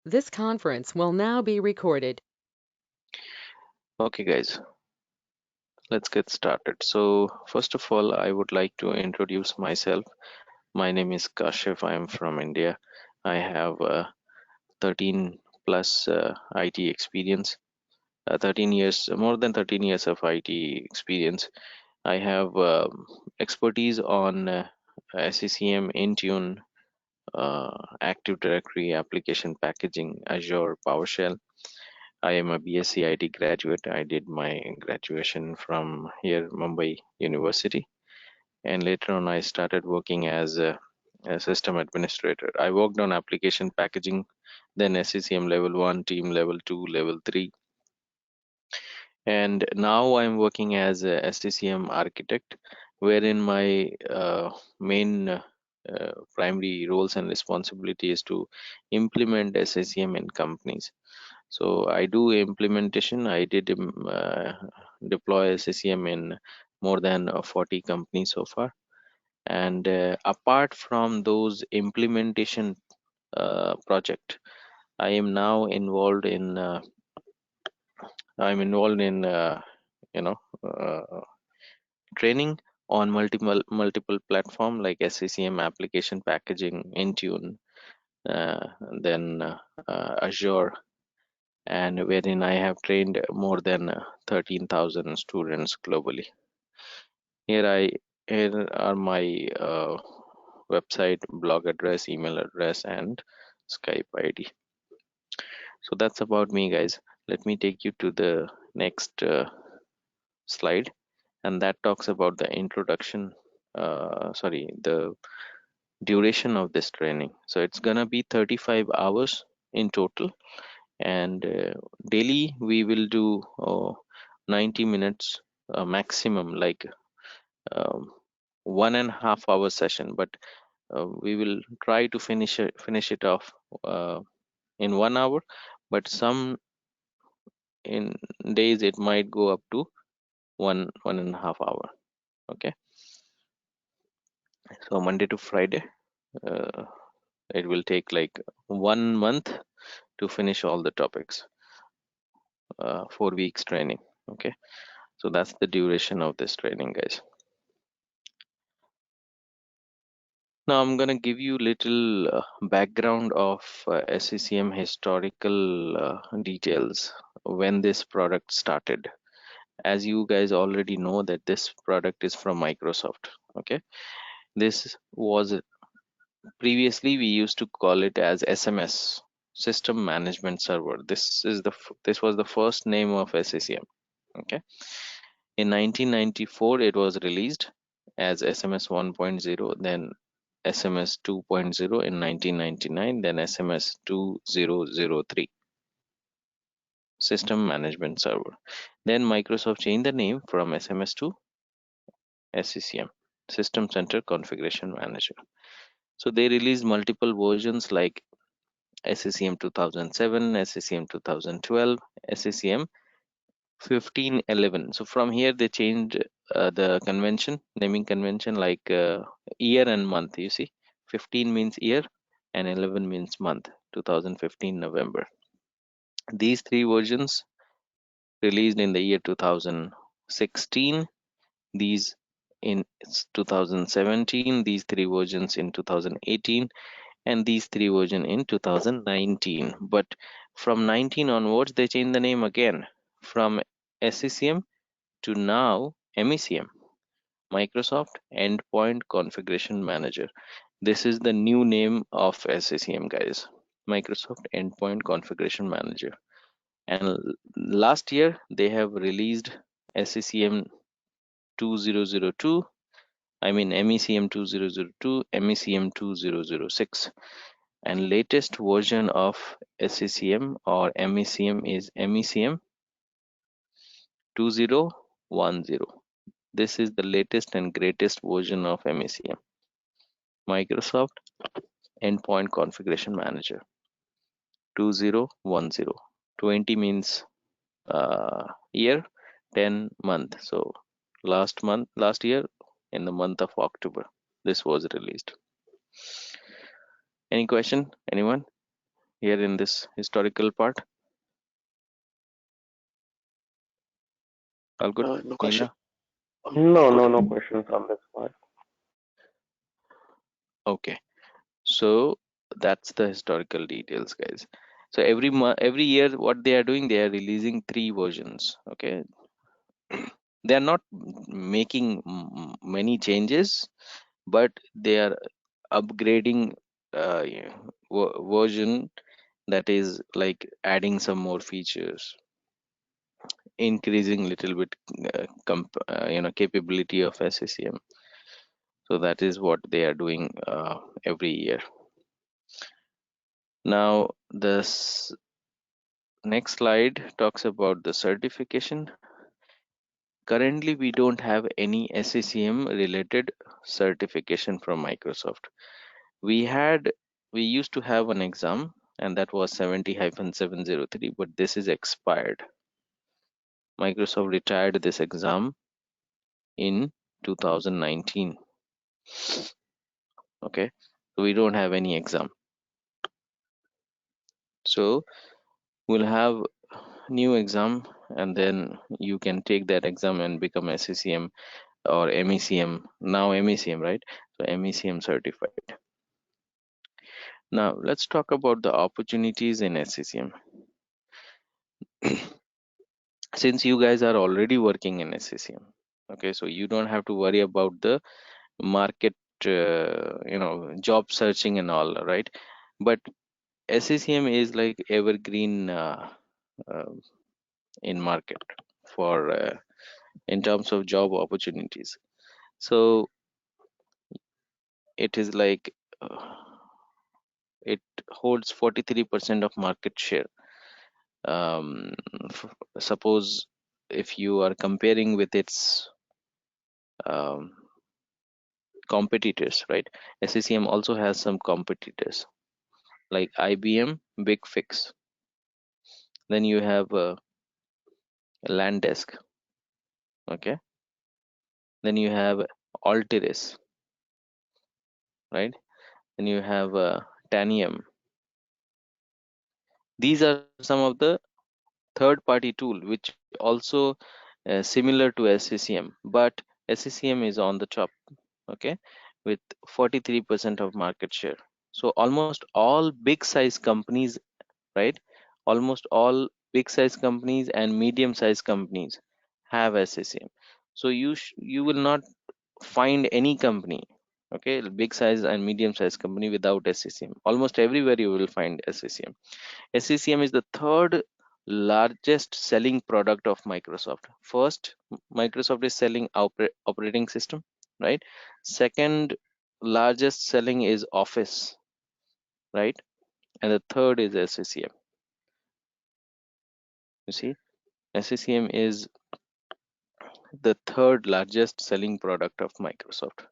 This conference will now be recorded. Okay guys, let's get started. So first of all, I would like to introduce myself. My name is Kashif. I am from India. I have 13 plus IT experience, 13 years, more than 13 years of IT experience. I have expertise on SCCM, Intune, Active Directory, application packaging, Azure, PowerShell. I am a BSc IT graduate. I did my graduation from here, Mumbai University, and later on I started working as a system administrator. I worked on application packaging, then SCCM level 1, team level 2, level 3, and now I'm working as a SCCM architect, wherein my main primary roles and responsibility is to implement SCCM in companies. So I do implementation. I did deploy SCCM in more than 40 companies so far. And apart from those implementation project, I am now involved in I'm involved in you know training on multiple platform like SCCM application packaging, Intune, then Azure, and wherein I have trained more than 13,000 students globally. Here are my website, blog address, email address, and Skype ID. So that's about me, guys. Let me take you to the next slide, and that talks about the introduction. The duration of this training. So it's gonna be 35 hours in total, and daily we will do 90 minutes maximum, like um, 1.5 hour session, but we will try to finish it off in 1 hour, but some in days it might go up to 1.5 hour. Okay, so Monday to Friday, uh, it will take like 1 month to finish all the topics. 4 weeks training. Okay, so that's the duration of this training, guys. Now I'm gonna give you little background of SCCM historical details when this product started. As you guys already know that this product is from Microsoft. Okay, this was previously we used to call it as SMS, System Management Server. This was the first name of SCCM. Okay, in 1994 it was released as SMS 1.0, then SMS 2.0 in 1999, then SMS 2003, System Management Server. Then Microsoft changed the name from SMS to SCCM, System Center Configuration Manager. So they released multiple versions like SCCM 2007, SCCM 2012, SCCM 1511. So from here they changed the naming convention, like year and month. You see, 15 means year and 11 means month. 2015 November. These three versions released in the year 2016. These in 2017. These three versions in 2018, and these three versions in 2019. But from 19 onwards, they changed the name again from SCCM to now MECM, Microsoft Endpoint Configuration Manager. This is the new name of SCCM, guys. Microsoft Endpoint Configuration Manager. And last year they have released SCCM 2002, MECM 2002, MECM 2006, and latest version of SCCM or MECM is MECM 2010. This is the latest and greatest version of MECM, Microsoft Endpoint Configuration Manager 2010. 20 means year, 10 month. So last year in the month of October, this was released. Any question, anyone? here in this historical part? All good, No question. Neela? No questions on this part. Okay, so that's the historical details, guys. So every year, what they are doing, they are releasing 3 versions. Okay, they are not making many changes, but they are upgrading yeah, version, that is like adding some more features, increasing little bit capability of SCCM. So that is what they are doing every year. Now this next slide talks about the certification. Currently we don't have any SCCM related certification from Microsoft. We used to have an exam, and that was 70-703, but this is expired. Microsoft retired this exam in 2019. Okay, so we don't have any exam, so we'll have new exam, and then you can take that exam and become SCCM or MECM, now MECM, right? So MECM certified. Now let's talk about the opportunities in SCCM. Since you guys are already working in SCCM, okay, so you don't have to worry about the market, job searching and all, right? But SCCM is like evergreen uh, in market for in terms of job opportunities. So it is like it holds 43% of market share. um, Suppose if you are comparing with its um, competitors, right? SCCM also has some competitors like IBM, Big Fix. Then you have Landesk, okay? Then you have Altiris, right? Then you have Tanium. These are some of the third-party tool which also similar to SCCM, but SCCM is on the top, okay, with 43% of market share. So almost all big size companies, right? Almost all big size companies and medium size companies have SCCM. So you will not find any company, okay, big size and medium size company without SCCM. Almost everywhere you will find SCCM. SCCM is the third largest selling product of Microsoft. First, Microsoft is selling operating system, right? Second largest selling is Office, right? And the third is SCCM. You see, SCCM is the third largest selling product of Microsoft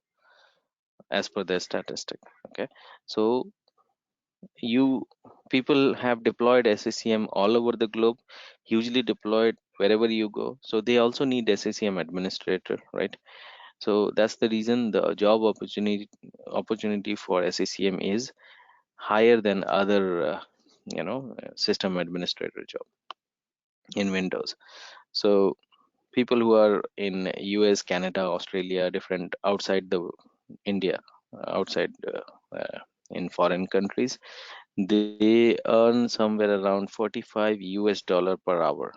as per their statistic. Okay, so you people have deployed SCCM all over the globe, hugely deployed wherever you go. So they also need SCCM administrator, right? So that's the reason the job opportunity for SCCM is higher than other system administrator job in Windows. So people who are in US, Canada, Australia, different outside the India, outside in foreign countries, they earn somewhere around 45 US dollar per hour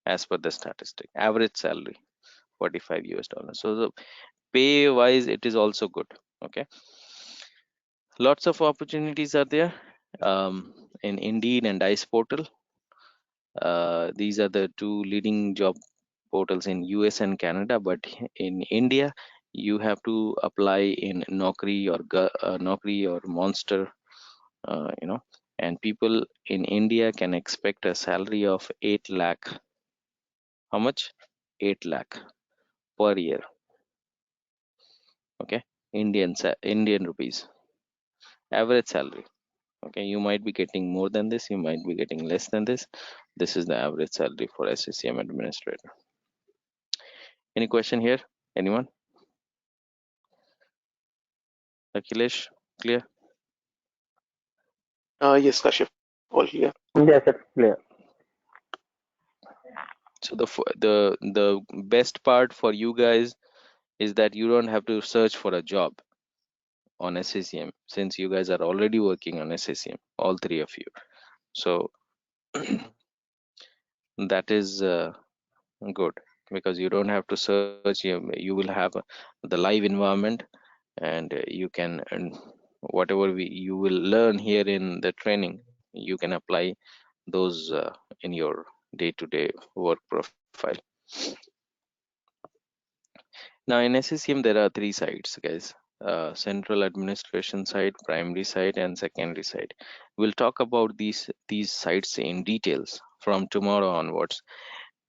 as per the statistic. Average salary 45 US dollars. So the pay wise, it is also good. Okay, lots of opportunities are there in Indeed and Dice portal. These are the two leading job portals in US and Canada, but in India you have to apply in Naukri or Monster, and people in India can expect a salary of 8 lakh. How much? 8 lakh per year. Okay, Indian rupees, average salary. Okay, you might be getting more than this, you might be getting less than this. This is the average salary for SCCM administrator. Any question here? Anyone? Akhilesh, clear? Yes, Kashif. All clear. Yes, it's clear. So the best part for you guys is that you don't have to search for a job on SCCM, since you guys are already working on SCCM, all three of you. So that is good, because you don't have to search. You will have the live environment, and you can, and whatever you will learn here in the training, you can apply those in your day-to-day work profile. Now in SCCM there are three sides, guys: central administration side, primary side, and secondary side. We'll talk about these sites in details from tomorrow onwards,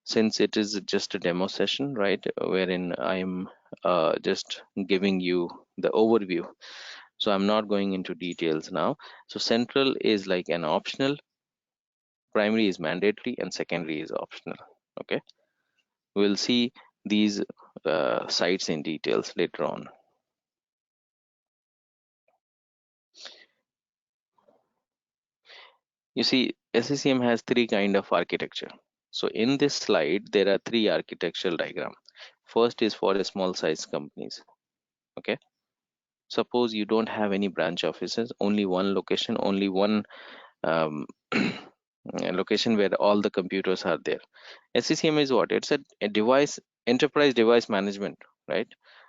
since it is just a demo session, right, wherein I'm just giving you the overview. So I'm not going into details now. So central is like an optional, primary is mandatory, and secondary is optional. Okay, we'll see these sites in details later on. You see, SCCM has three kind of architecture. So in this slide there are three architectural diagram. First is for a small size companies. Okay, suppose you don't have any branch offices, only one location, only one location where all the computers are there. SCCM is what? It's a device, enterprise device management, right?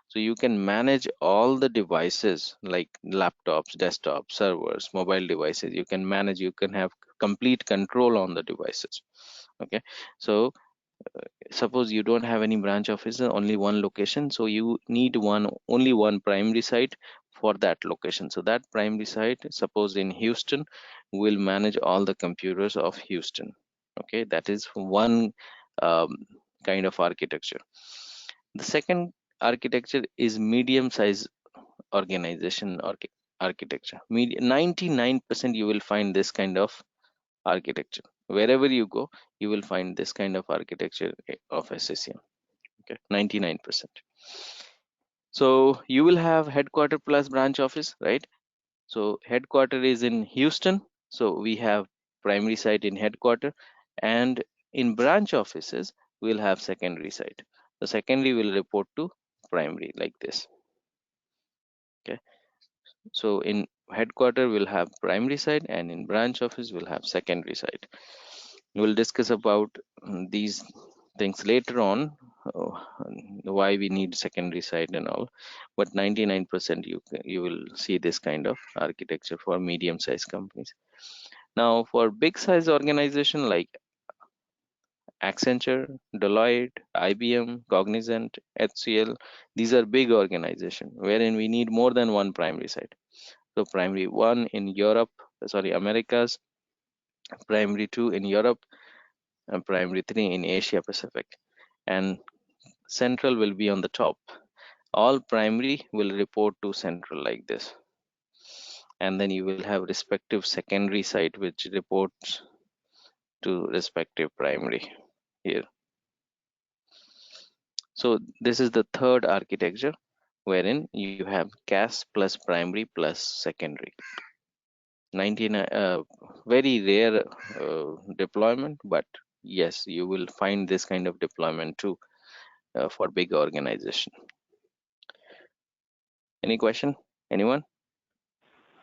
So you can manage all the devices like laptops, desktops, servers, mobile devices. You can manage, you can have complete control on the devices. Okay, so suppose you don't have any branch office, only one location, so you need only one primary site for that location. So that primary site, suppose in Houston, will manage all the computers of Houston. Okay, that is one um, kind of architecture. The second architecture is medium size organization architecture. 99% you will find this kind of architecture wherever you go. You will find this kind of architecture of SCCM. Okay, 99%. So you will have headquarter plus branch office, right? So headquarter is in Houston, so we have primary site in headquarter, and in branch offices we'll have secondary site. The secondary will report to primary like this. Okay, so in headquarter we'll have primary side, and in branch office we'll have secondary side. We'll discuss about these things later on, uh, why we need secondary side and all, but 99% you will see this kind of architecture for medium sized companies. Now for big size organization like Accenture, Deloitte, IBM, Cognizant, HCL, these are big organization wherein we need more than one primary site. So primary one in Europe, sorry, Americas, primary two in Europe, and primary three in Asia Pacific, and central will be on the top. All primary will report to central like this, and then you will have respective secondary site which reports to respective primary here. So this is the third architecture, wherein you have CAS plus primary plus secondary. 99 very rare deployment, but yes, you will find this kind of deployment too for big organization. Any question? Anyone?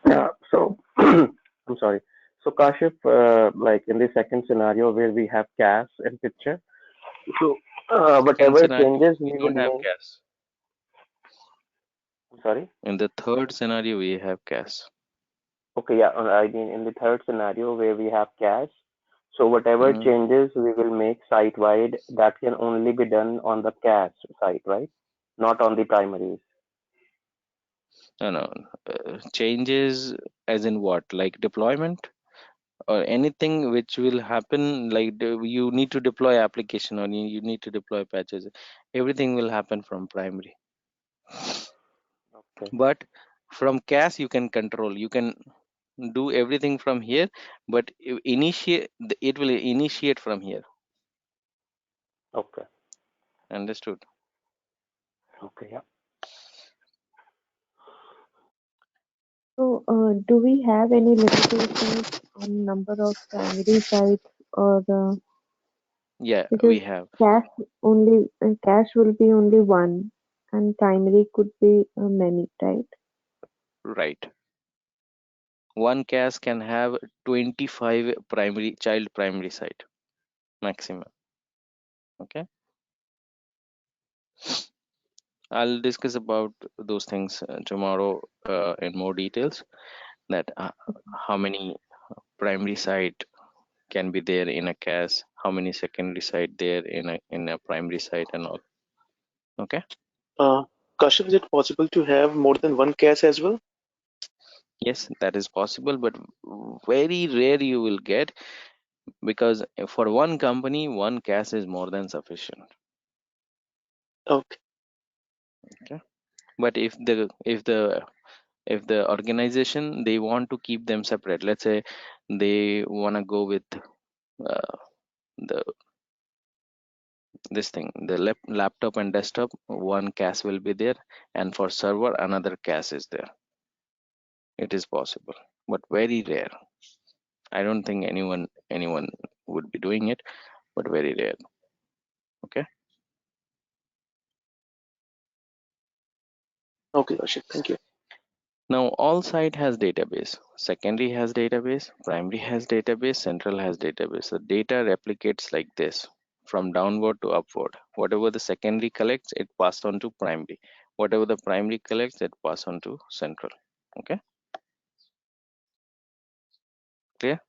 Yeah. So I'm sorry. So Kashif, like in the second scenario where we have cash in picture, so Second whatever scenario, changes we we will don't have make. CAS. Sorry. In the third scenario, we have CAS. Okay. Yeah. I mean, in the third scenario where we have cash, so whatever Mm, changes we will make site wide, that can only be done on the cache site, right? Not on the primaries. no, no. Changes as in what? Like deployment or anything which will happen, like you need to deploy application, or you need to deploy patches. Everything will happen from primary. Okay. But from CAS, you can control. You can do everything from here, but it will initiate from here. Okay. Understood? Okay. Yeah. So, do we have any limitations on number of primary sites or Yeah, because we have. cache will be only one and primary could be many, right? Right. One cache can have 25 primary site maximum. Okay. I'll discuss about those things tomorrow in more details, that how many primary site can be there in a cache, how many secondary site there in a primary site and all. Okay. Uh, Kashif, is it possible to have more than one cache as well? Yes, that is possible, but very rare you will get, because for one company, one cache is more than sufficient. Okay. Okay. But if the organization, they want to keep them separate, let's say they want to go with the this thing, the laptop and desktop, one cache will be there, and for server another cache is there. It is possible, but very rare. I don't think anyone would be doing it, but very rare. Okay. Okay, Kashif, thank you. Now all site has database, secondary has database, primary has database, central has database. The data replicates like this from downward to upward. Whatever the secondary collects, it passed on to primary. Whatever the primary collects, it passed on to central. Okay, clear?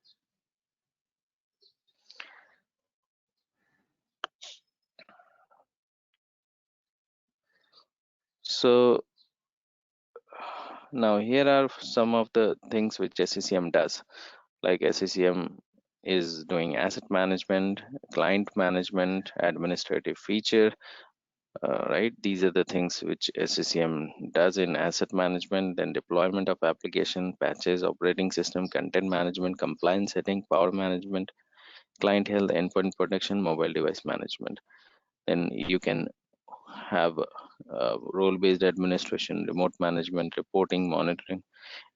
So now here are some of the things which SCCM does. Like SCCM is doing asset management, client management, administrative feature, right? These are the things which SCCM does in asset management, then deployment of application, patches, operating system, content management, compliance setting, power management, client health, endpoint protection, mobile device management. Then you can have role-based administration, remote management, reporting, monitoring.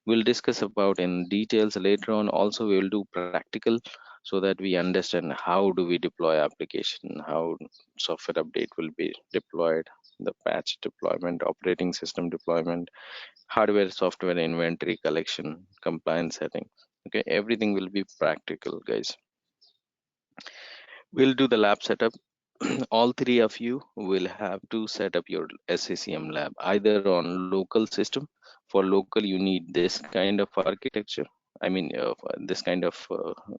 We'll discuss about in details later on. Also, we will do practical so that we understand how do we deploy application, how software update will be deployed, the patch deployment, operating system deployment, hardware, software inventory collection, compliance setting. Okay, everything will be practical, guys. We'll do the lab setup. All three of you will have to set up your SCCM lab either on local system. For local, you need this kind of architecture. I mean, this kind of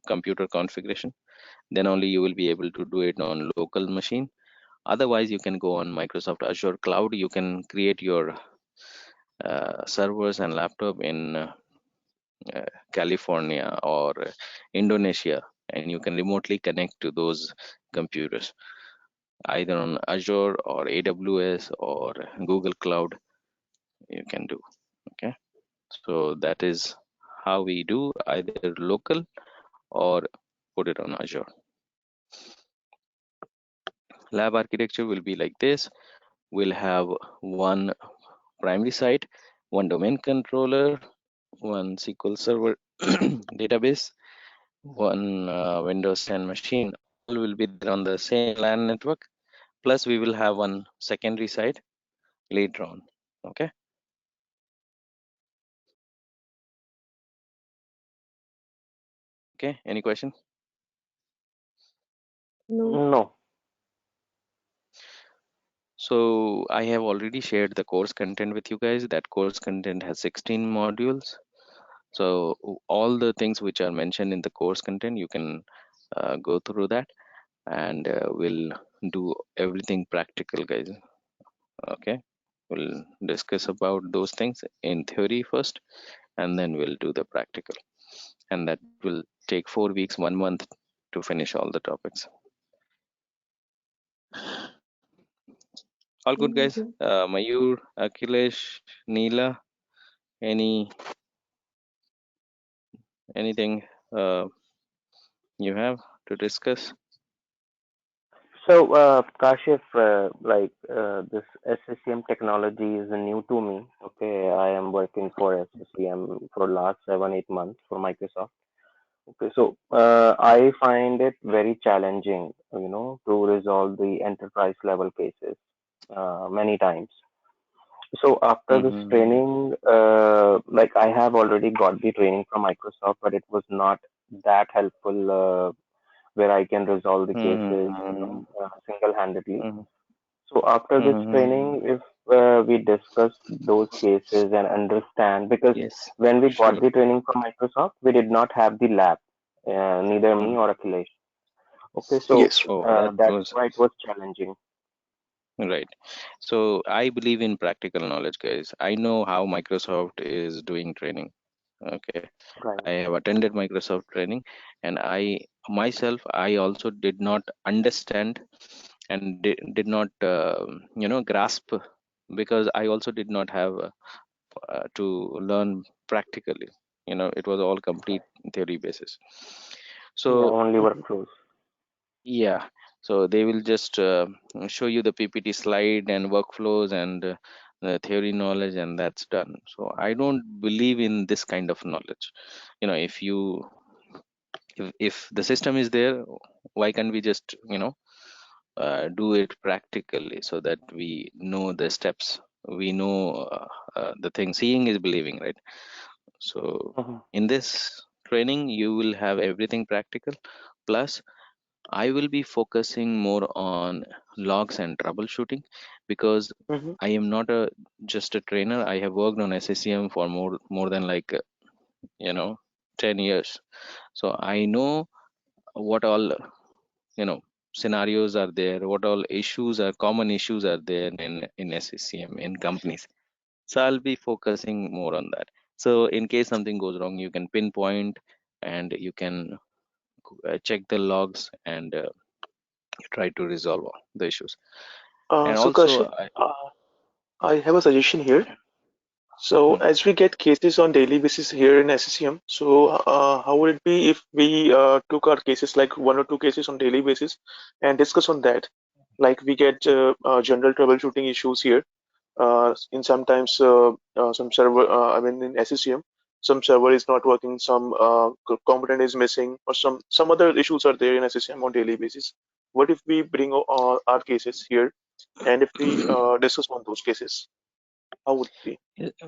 computer configuration. Then only you will be able to do it on local machine. Otherwise, you can go on Microsoft Azure Cloud. You can create your servers and laptop in California or Indonesia, and you can remotely connect to those computers either on Azure or AWS or Google Cloud. You can do. Okay, so that is how we do, either local or put it on Azure. Lab architecture will be like this. We'll have one primary site, one domain controller, one SQL Server database, one Windows 10 machine. All will be there on the same LAN network. Plus, we will have one secondary site later on. Okay. Okay. Any question? No. No. So I have already shared the course content with you guys. That course content has 16 modules. So all the things which are mentioned in the course content, you can go through that, and we'll do everything practical, guys. Okay, we'll discuss about those things in theory first, and then we'll do the practical, and that will take 4 weeks, 1 month to finish all the topics. All good, guys. Mhm. Mayur, Akhilesh, Neela, anything you have to discuss? So, Kashif, this SCCM technology is new to me. Okay, I am working for SCCM for last 7-8 months for Microsoft. Okay, so I find it very challenging, to resolve the enterprise level cases many times. So after this Mm-hmm. training, like I have already got the training from Microsoft, but it was not that helpful where I can resolve the cases, Mm-hmm. single-handedly. Mm-hmm. So after this Mm-hmm. training, if we discuss those cases and understand, because Yes, when we got sure. the training from Microsoft, we did not have the lab, neither me Mm. or Akhilesh. Okay, so Yes. Oh, that that's was why it was challenging. right. So I believe in practical knowledge, guys. I know how Microsoft is doing training. Okay. Right. I have attended Microsoft training, and I myself, I also did not understand and did not, grasp, because I also did not have to learn practically. It was all complete theory basis. Yeah, So only workflows. yeah, so they will just show you the PPT slide and workflows and the theory knowledge, and that's done. So I don't believe in this kind of knowledge. If if the system is there, why can't we just do it practically, so that we know the steps, we know the thing. Seeing is believing, right? So Mhm. in this training you will have everything practical, plus I will be focusing more on logs and troubleshooting, because Mm-hmm. I am not a just a trainer. I have worked on SCCM for more than like you know 10 years. So I know what all scenarios are there, what all issues are common issues are there in SCCM in companies. So I'll be focusing more on that. So in case something goes wrong, you can pinpoint, and you can check the logs, and try to resolve all the issues. And So also Kashif, I have a suggestion here. So hmm, as we get cases on daily basis here in SCCM, so how would it be if we took our cases like 1 or 2 cases on daily basis and discuss on that? Like we get general troubleshooting issues here. In sometimes some server, I mean in SCCM, some server is not working, some component is missing, or some other issues are there in SCCM on daily basis. What if we bring our cases here and if we discuss on those cases? How would it be?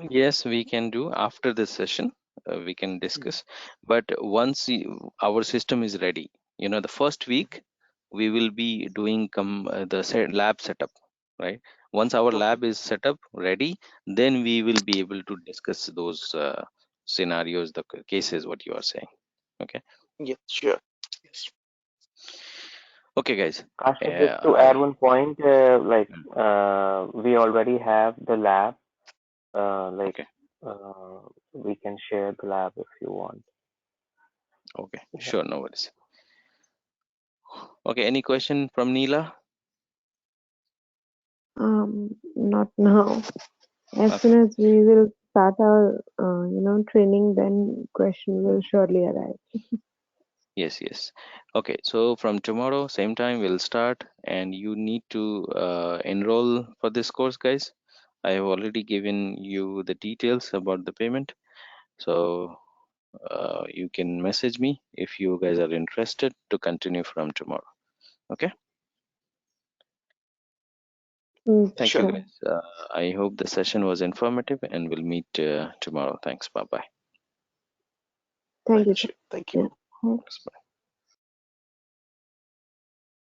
yes, we can do after this session. We can Mhm. discuss, but once our system is ready, the first week we will be doing the lab setup, right? Once our Okay. lab is set up ready, then we will be able to discuss those scenarios, the cases, what you are saying. Okay. Yes, sure. Yes. Okay, guys. Kashif, just to add I one point, we already have the lab. Like, Okay. we can share the lab if you want. Okay, Yeah. sure, no worries. Okay, any question from Neela? Not now. As Okay. soon as we will start our, training, then question will surely arise. Yes, yes. Okay, so from tomorrow, same time, we'll start, and you need to enroll for this course, guys. I have already given you the details about the payment, so you can message me if you guys are interested to continue from tomorrow. Okay, thank you, Sure. Sure. guys. I hope the session was informative, and we'll meet tomorrow. Thanks. Bye bye. Thank Right. you. Sure. Thank you. Yeah. Bye.